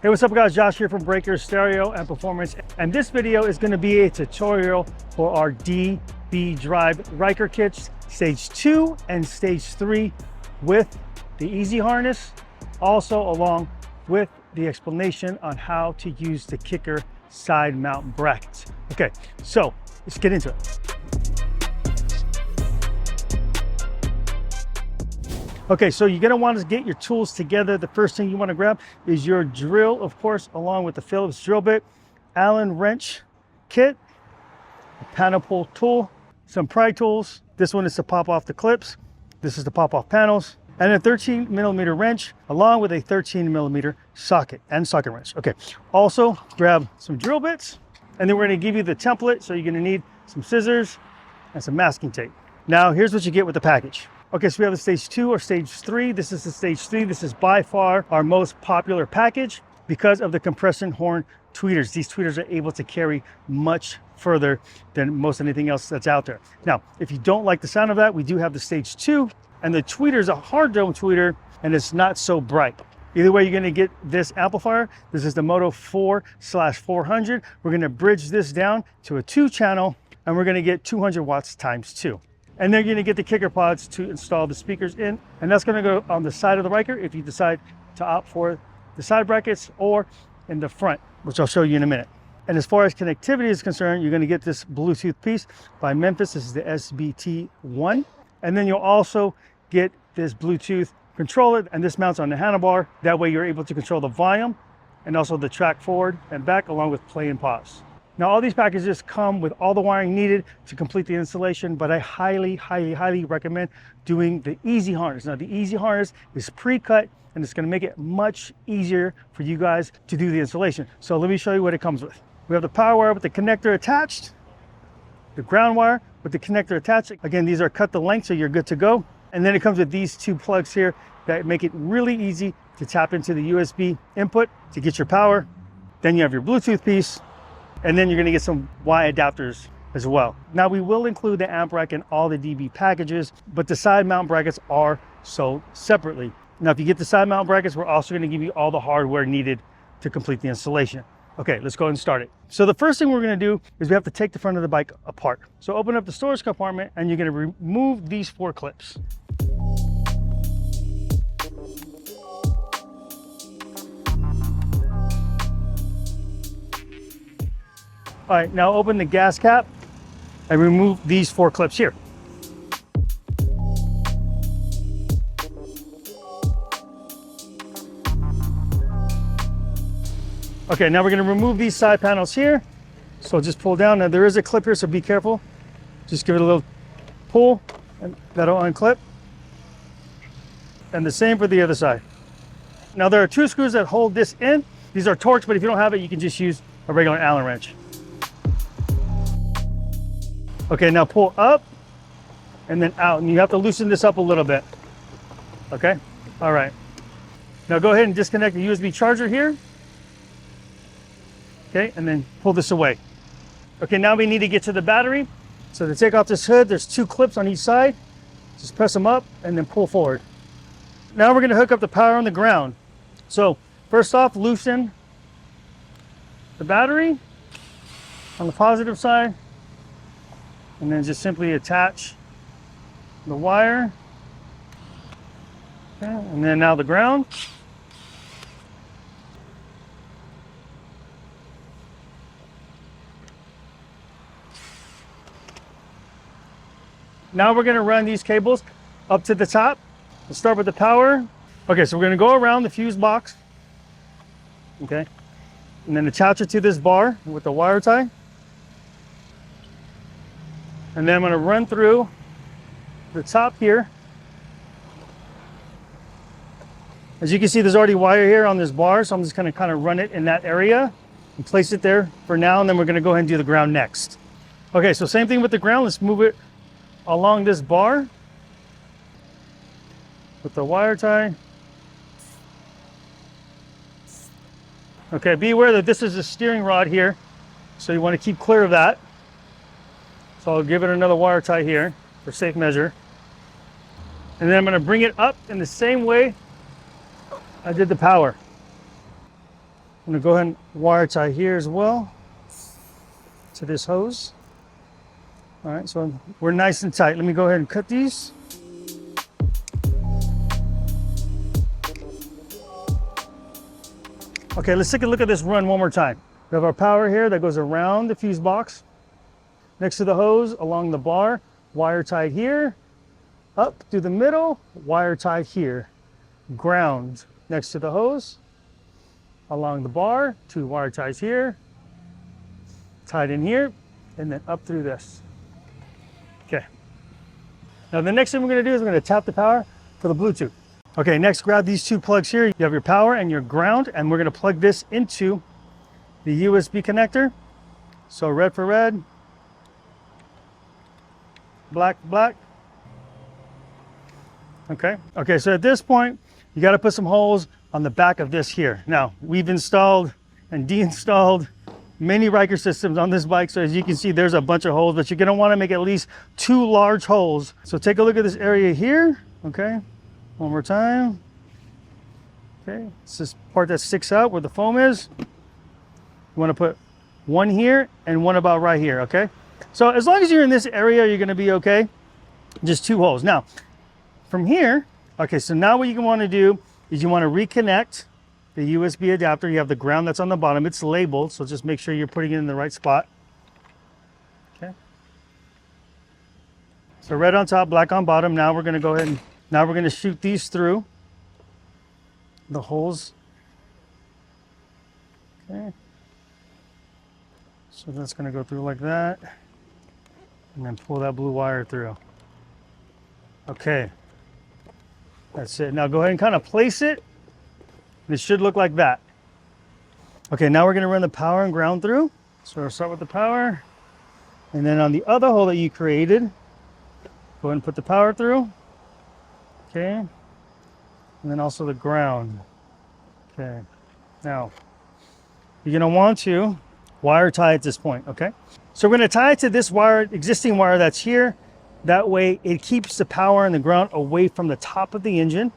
Hey, what's up guys? Josh here from Breaker Stereo and Performance. And this video is going to be a tutorial for our DB drive Ryker kits, stage 2 and stage 3 with the easy harness, also along with the explanation on how to use the kicker side mount brackets. Okay, so let's get into it. Okay, so you're gonna want to get your tools together. The first thing you want to grab is your drill, of course, along with the Phillips drill bit, Allen wrench kit, a panel pull tool, some pry tools. This one is to pop off the clips. This is to pop off panels, and a 13mm wrench, along with a 13mm socket and socket wrench. Okay, also grab some drill bits, and then we're gonna give you the template. So you're gonna need some scissors and some masking tape. Now, here's what you get with the package. Okay, so we have the stage 2 or stage 3. This is the stage 3. This is by far our most popular package because of the compression horn tweeters. These tweeters are able to carry much further than most anything else that's out there. Now, if you don't like the sound of that, we do have the stage 2, and the tweeter is a hard dome tweeter, and it's not so bright. Either way, you're gonna get this amplifier. This is the Moto 4/400. We're gonna bridge this down to a 2-channel, and we're gonna get 200 watts times 2. And then you're gonna get the kicker pods to install the speakers in, and that's gonna go on the side of the Ryker if you decide to opt for the side brackets, or in the front, which I'll show you in a minute. And as far as connectivity is concerned, you're gonna get this Bluetooth piece by Memphis. This is the SBT1. And then you'll also get this Bluetooth controller, and this mounts on the handlebar. That way you're able to control the volume and also the track forward and back, along with play and pause. Now, all these packages come with all the wiring needed to complete the installation, but I highly recommend doing the easy harness. Now, the easy harness is pre-cut, and it's gonna make it much easier for you guys to do the installation. So let me show you what it comes with. We have the power wire with the connector attached, the ground wire with the connector attached. Again, these are cut to length, so you're good to go. And then it comes with these 2 plugs here that make it really easy to tap into the USB input to get your power. Then you have your Bluetooth piece, and then you're gonna get some Y adapters as well. Now, we will include the amp rack in all the DB packages, but the side mount brackets are sold separately. Now, if you get the side mount brackets, we're also gonna give you all the hardware needed to complete the installation. Okay, let's go ahead and start it. So the first thing we're gonna do is we have to take the front of the bike apart. So open up the storage compartment, and you're gonna remove these 4 clips. All right, now open the gas cap and remove these 4 clips here. Okay, now we're gonna remove these side panels here. So just pull down. Now there is a clip here, so be careful. Just give it a little pull, and that'll unclip. And the same for the other side. Now there are 2 screws that hold this in. These are Torx, but if you don't have it, you can just use a regular Allen wrench. Okay, now pull up and then out, and you have to loosen this up a little bit. Okay, all right. Now go ahead and disconnect the USB charger here. Okay, and then pull this away. Okay, now we need to get to the battery. So to take off this hood, there's 2 clips on each side. Just press them up and then pull forward. Now we're gonna hook up the power on the ground. So first off, loosen the battery on the positive side, and then just simply attach the wire. Okay, and then now the ground. Now we're gonna run these cables up to the top. Let's start with the power. Okay, so we're gonna go around the fuse box. Okay, and then attach it to this bar with the wire tie. And then I'm gonna run through the top here. As you can see, there's already wire here on this bar, so I'm just gonna kind of run it in that area and place it there for now, and then we're gonna go ahead and do the ground next. Okay, so same thing with the ground. Let's move it along this bar with the wire tie. Okay, be aware that this is a steering rod here, so you wanna keep clear of that. So I'll give it another wire tie here for safe measure. And then I'm gonna bring it up in the same way I did the power. I'm gonna go ahead and wire tie here as well to this hose. All right, so we're nice and tight. Let me go ahead and cut these. Okay, let's take a look at this run one more time. We have our power here that goes around the fuse box, next to the hose, along the bar, wire tied here, up through the middle, wire tied here. Ground next to the hose, along the bar, 2 wire ties here, tied in here, and then up through this. Okay. Now the next thing we're gonna do is we're gonna tap the power for the Bluetooth. Okay, next grab these 2 plugs here. You have your power and your ground, and we're gonna plug this into the USB connector. So red for red, black for black. Okay, so at this point, you gotta put some holes on the back of this here. Now, we've installed and deinstalled many Ryker systems on this bike, so as you can see, there's a bunch of holes, but you're gonna wanna make at least 2 large holes. So take a look at this area here, okay? One more time. Okay, it's this part that sticks out where the foam is. You wanna put 1 here and 1 about right here, okay? So as long as you're in this area, you're gonna be okay. Just 2 holes. Now, from here, okay, so now what you wanna do is you wanna reconnect the USB adapter. You have the ground that's on the bottom. It's labeled, so just make sure you're putting it in the right spot. Okay. So red on top, black on bottom. Now we're gonna go ahead and now we're gonna shoot these through the holes. Okay. So that's gonna go through like that, and then pull that blue wire through. Okay. That's it. Now go ahead and kind of place it. It should look like that. Okay, now we're gonna run the power and ground through. So we'll start with the power. And then on the other hole that you created, go ahead and put the power through. Okay. And then also the ground. Okay. Now, you're gonna want to wire tie at this point, okay? So we're gonna tie it to this wire, existing wire that's here. That way it keeps the power and the ground away from the top of the engine.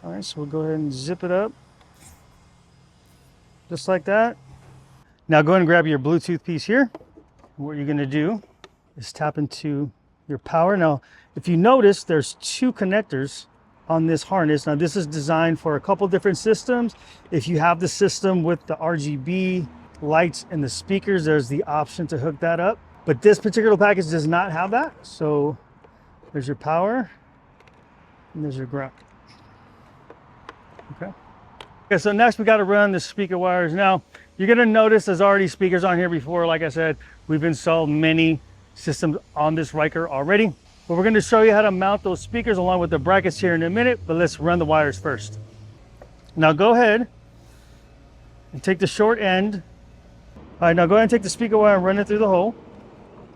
All right, so we'll go ahead and zip it up. Just like that. Now go ahead and grab your Bluetooth piece here. What you're gonna do is tap into your power. Now, if you notice, there's 2 connectors on this harness. Now this is designed for a couple different systems. If you have the system with the RGB lights and the speakers, there's the option to hook that up. But this particular package does not have that. So there's your power and there's your ground. Okay. Okay, so next we got to run the speaker wires. Now you're gonna notice there's already speakers on here before. Like I said, we've installed many systems on this Ryker already. But we're gonna show you how to mount those speakers along with the brackets here in a minute, but let's run the wires first. Now go ahead and take the short end. All right, now go ahead and take the speaker wire and run it through the hole.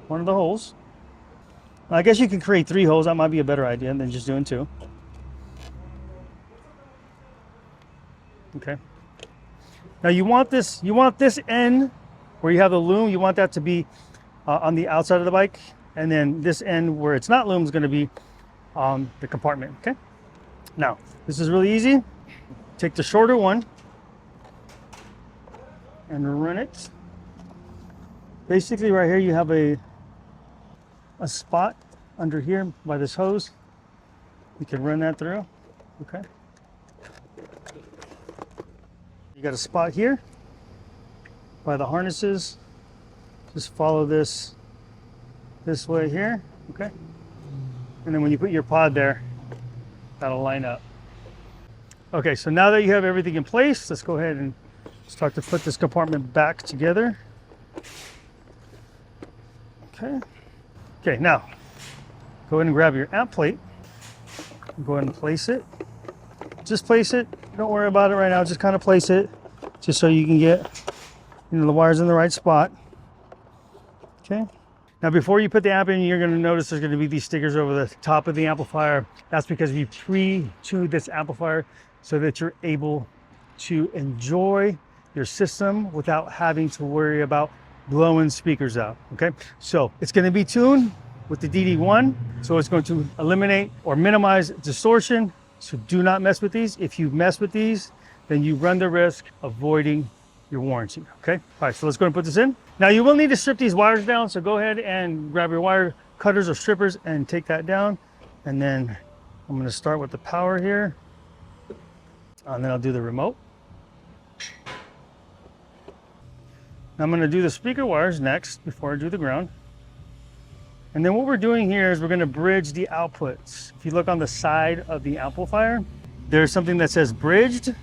One of the holes. I guess you can create 3 holes. That might be a better idea than just doing 2. Okay. Now you want this end where you have the loom, you want that to be on the outside of the bike, and then this end where it's not loom is going to be on the compartment. Okay. Now this is really easy. Take the shorter one and run it. Basically, right here you have a spot under here by this hose. You can run that through. Okay. You got a spot here by the harnesses. Just follow this way here. Okay. And then when you put your pod there, that'll line up. Okay, so now that you have everything in place, let's go ahead and start to put this compartment back together. Okay. Okay, now go ahead and grab your amp plate. Go ahead and place it. Just place it. Don't worry about it right now. Just kind of place it, just so you can get the wires in the right spot. Okay. Now, before you put the amp in, you're going to notice there's going to be these stickers over the top of the amplifier. That's because we pre-tuned this amplifier so that you're able to enjoy your system without having to worry about blowing speakers out. Okay, so it's going to be tuned with the DD1, so it's going to eliminate or minimize distortion. So do not mess with these. If you mess with these, then you run the risk of voiding your warranty, okay? All right, so let's go and put this in. Now you will need to strip these wires down, so go ahead and grab your wire cutters or strippers and take that down. And then I'm gonna start with the power here, and then I'll do the remote. Now I'm gonna do the speaker wires next before I do the ground. And then what we're doing here is we're gonna bridge the outputs. If you look on the side of the amplifier, there's something that says bridged.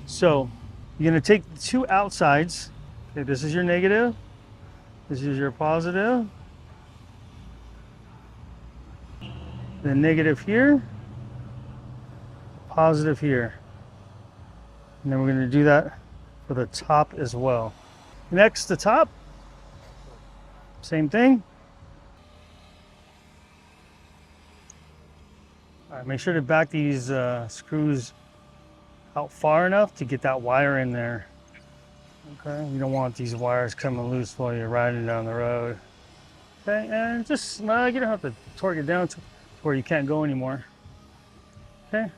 So you're gonna take the two outsides. Okay, this is your negative, this is your positive. The negative here, positive here. And then we're gonna do that for the top as well. Next, the top, same thing. All right, make sure to back these screws out far enough to get that wire in there. Okay, you don't want these wires coming loose while you're riding down the road. Okay, and just, you don't have to torque it down to where you can't go anymore. Okay,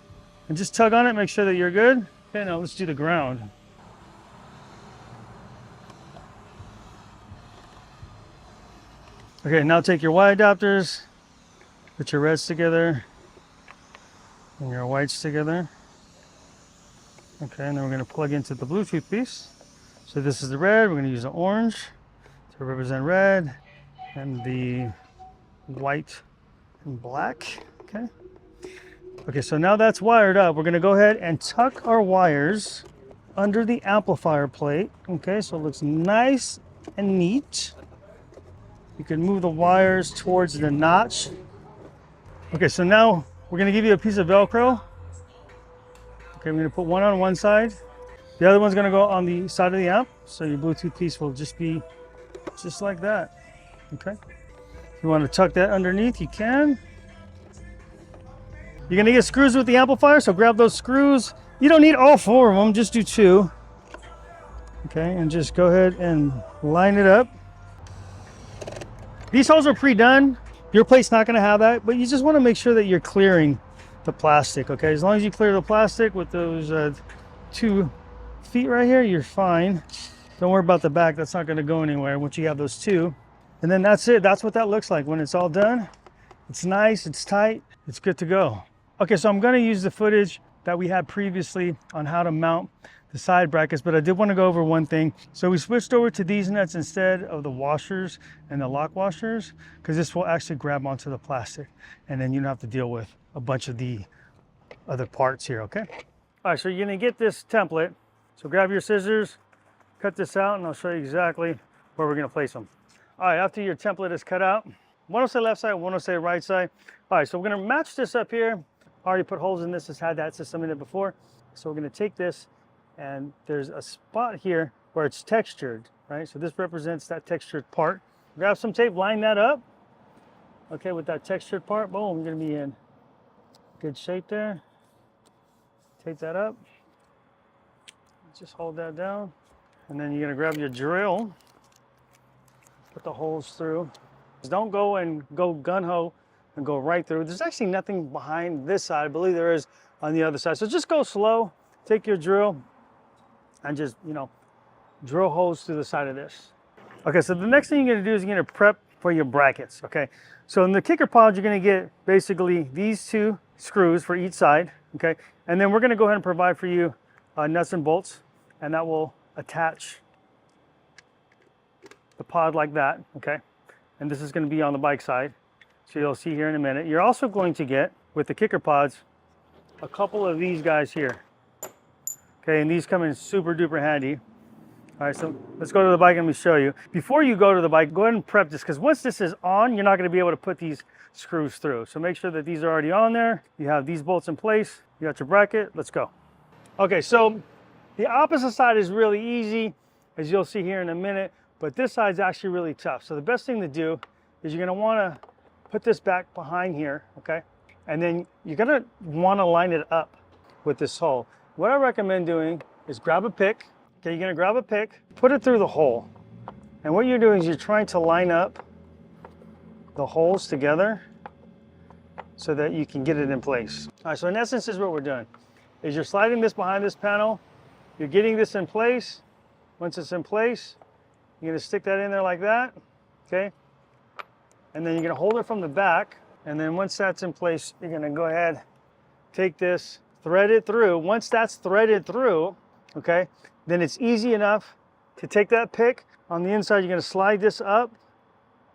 and just tug on it, make sure that you're good. Okay, now let's do the ground. Okay, now take your Y adapters, put your reds together and your whites together. Okay, and then we're going to plug into the Bluetooth piece. So this is the red, we're going to use the orange to represent red, and the white and black. Okay. Okay, so now that's wired up. We're going to go ahead and tuck our wires under the amplifier plate. Okay, so it looks nice and neat. You can move the wires towards the notch. Okay, so now we're gonna give you a piece of Velcro. Okay, I'm gonna put one on one side. The other one's gonna go on the side of the amp. So your Bluetooth piece will just be just like that. Okay. If you wanna tuck that underneath, you can. You're gonna get screws with the amplifier, so grab those screws. You don't need all four of them, just do two. Okay, and just go ahead and line it up. These holes are pre-done. Your plate's not gonna have that, but you just wanna make sure that you're clearing the plastic, okay? As long as you clear the plastic with those 2 feet right here, you're fine. Don't worry about the back, that's not gonna go anywhere once you have those 2. And then that's it, that's what that looks like when it's all done. It's nice, it's tight, it's good to go. Okay, so I'm gonna use the footage that we had previously on how to mount the side brackets, but I did want to go over one thing. So we switched over to these nuts instead of the washers and the lock washers, because this will actually grab onto the plastic, and then you don't have to deal with a bunch of the other parts here, okay? All right, so you're gonna get this template. So grab your scissors, cut this out, and I'll show you exactly where we're gonna place them. All right, after your template is cut out, one will say left side, one will say right side. All right, so we're gonna match this up here. I already put holes in this, has had that system in it before. So we're gonna take this, and there's a spot here where it's textured, right? So this represents that textured part. Grab some tape, line that up. Okay, with that textured part, boom, you're gonna be in good shape there. Tape that up. Just hold that down. And then you're gonna grab your drill, put the holes through. Don't go gun-ho and go right through. There's actually nothing behind this side. I believe there is on the other side. So just go slow, take your drill, and just, drill holes through the side of this. Okay, so the next thing you're gonna do is you're gonna prep for your brackets, okay? So in the kicker pod, you're gonna get basically these 2 screws for each side, okay? And then we're gonna go ahead and provide for you nuts and bolts, and that will attach the pod like that, okay? And this is gonna be on the bike side. So you'll see here in a minute. You're also going to get, with the kicker pods, a couple of these guys here. Okay, and these come in super duper handy. All right, so let's go to the bike and let me show you. Before you go to the bike, go ahead and prep this, because once this is on, you're not gonna be able to put these screws through. So make sure that these are already on there. You have these bolts in place. You got your bracket, let's go. Okay, so the opposite side is really easy, as you'll see here in a minute, but this side's actually really tough. So the best thing to do is you're gonna wanna put this back behind here, okay? And then you're gonna wanna line it up with this hole. What I recommend doing is grab a pick. Okay, you're gonna grab a pick, put it through the hole. And what you're doing is you're trying to line up the holes together so that you can get it in place. All right, so in essence, this is what we're doing. Is you're sliding this behind this panel, you're getting this in place. Once it's in place, you're gonna stick that in there like that, okay? And then you're gonna hold it from the back. And then once that's in place, you're gonna go ahead, take this, thread it through. Once that's threaded through, okay, then it's easy enough to take that pick. On the inside, you're gonna slide this up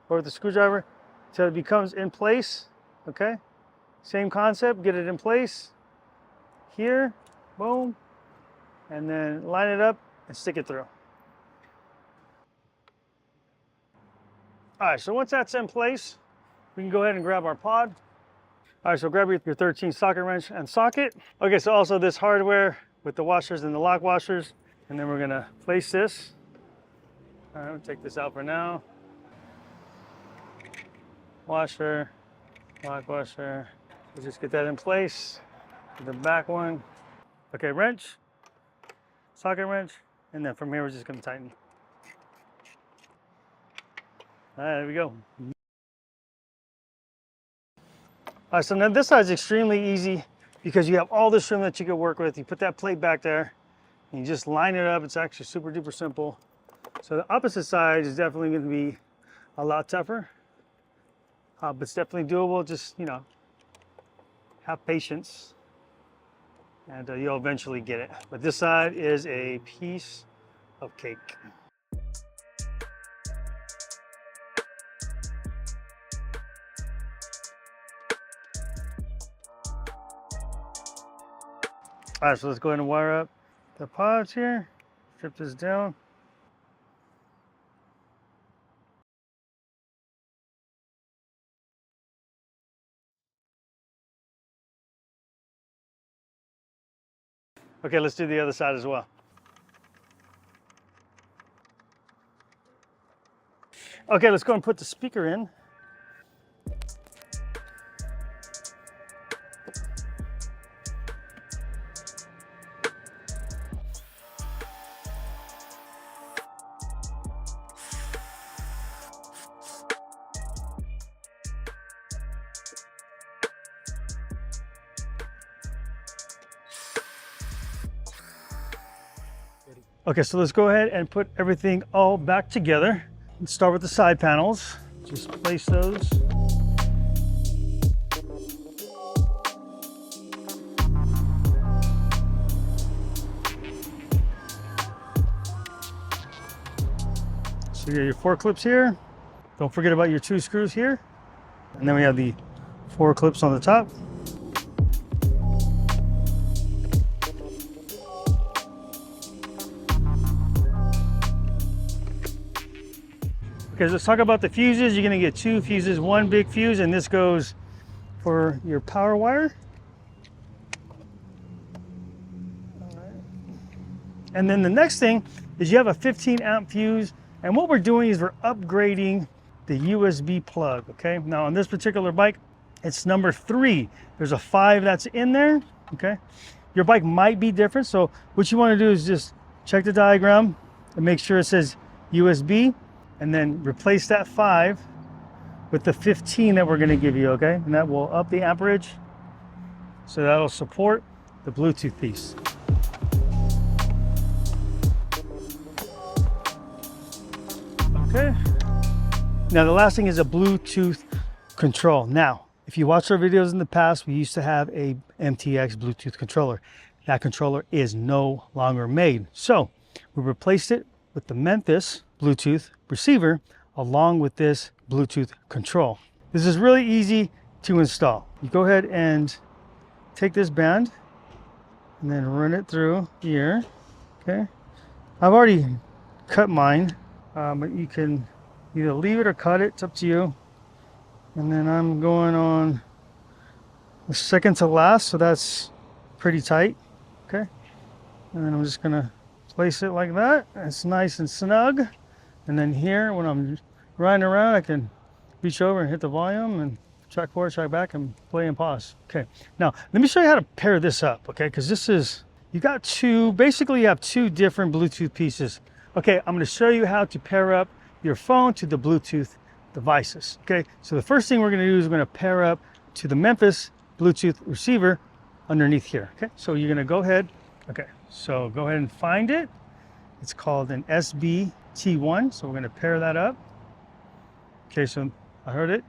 or with the screwdriver till it becomes in place, okay? Same concept, get it in place here, boom, and then line it up and stick it through. All right, so once that's in place, we can go ahead and grab our pod. All right, so grab your 13 socket wrench and socket. Okay, so also this hardware with the washers and the lock washers, and then we're gonna place this. All right, we'll take this out for now. Washer, lock washer. We'll just get that in place. The back one. Okay, wrench, socket wrench, and then from here we're just gonna tighten. All right, there we go. All right, so now this side is extremely easy because you have all this room that you can work with. You put that plate back there and you just line it up. It's actually super duper simple. So the opposite side is definitely going to be a lot tougher, but it's definitely doable. Just, you know, have patience and you'll eventually get it. But this side is a piece of cake. All right, so let's go ahead and wire up the pods here. Strip this down. Okay, let's do the other side as well. Okay, let's go and put the speaker in. Okay, so let's go ahead and put everything all back together. Let's start with the side panels. Just place those. So you got your 4 clips here. Don't forget about your 2 screws here. And then we have the 4 clips on the top. Okay, let's talk about the fuses. You're gonna get 2 fuses, 1 big fuse, and this goes for your power wire. All right. And then the next thing is you have a 15 amp fuse, and what we're doing is we're upgrading the USB plug, okay? Now on this particular bike, it's number 3. There's a 5 that's in there, okay? Your bike might be different, so what you wanna do is just check the diagram and make sure it says USB, and then replace that 5 with the 15 that we're gonna give you, okay? And that will up the amperage, so that'll support the Bluetooth piece. Okay. Now the last thing is a Bluetooth control. Now, if you watched our videos in the past, we used to have a MTX Bluetooth controller. That controller is no longer made. So we replaced it with the Memphis Bluetooth receiver along with this Bluetooth control. This is really easy to install. You go ahead and take this band and then run it through here, okay? I've already cut mine, but you can either leave it or cut it, it's up to you. And then I'm going on the second to last, so that's pretty tight, okay? And then I'm just gonna place it like that. It's nice and snug. And then here, when I'm riding around, I can reach over and hit the volume and track forward, track back, and play and pause. Okay, now let me show you how to pair this up, okay? Because this is, you got 2, basically you have 2 different Bluetooth pieces. Okay, I'm gonna show you how to pair up your phone to the Bluetooth devices, okay? So the first thing we're gonna do is we're gonna pair up to the Memphis Bluetooth receiver underneath here, okay? So you're gonna go ahead, okay, So go ahead and find it. It's called an SBT1. So we're going to pair that up. Okay, so I heard it.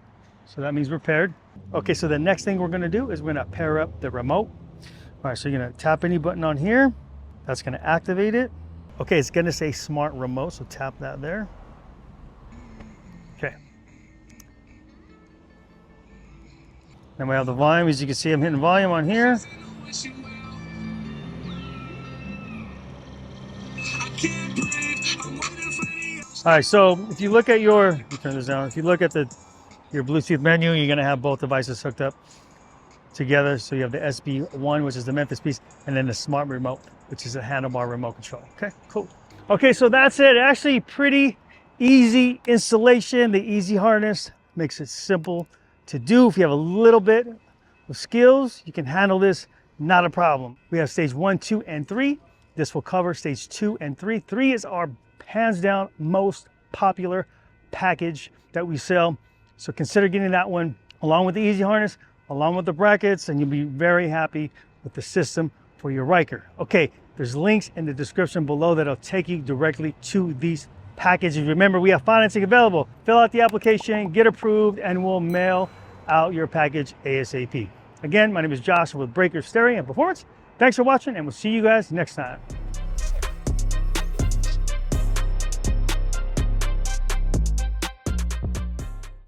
So that means we're paired. Okay, so the next thing we're going to do is we're going to pair up the remote. All right, so you're going to tap any button on here. That's going to activate it. Okay, it's going to say smart remote, so tap that there. Okay. Then we have the volume. As you can see, I'm hitting volume on here. All right, so if you look at your, let me turn this down. If you look at your Bluetooth menu, you're going to have both devices hooked up together. So you have the SB1, which is the Memphis piece, and then the smart remote, which is a handlebar remote control. Okay, cool. Okay, so that's it. Actually, pretty easy installation. The easy harness makes it simple to do. If you have a little bit of skills, you can handle this, not a problem. We have stage 1, 2, and 3. This will cover stage 2 and 3. 3 is our hands down most popular package that we sell. So consider getting that one along with the easy harness, along with the brackets, and you'll be very happy with the system for your Ryker. Okay, there's links in the description below that'll take you directly to these packages. Remember, we have financing available. Fill out the application, get approved, and we'll mail out your package ASAP. Again, my name is Josh with Breaker Stereo and Performance. Thanks for watching, and we'll see you guys next time.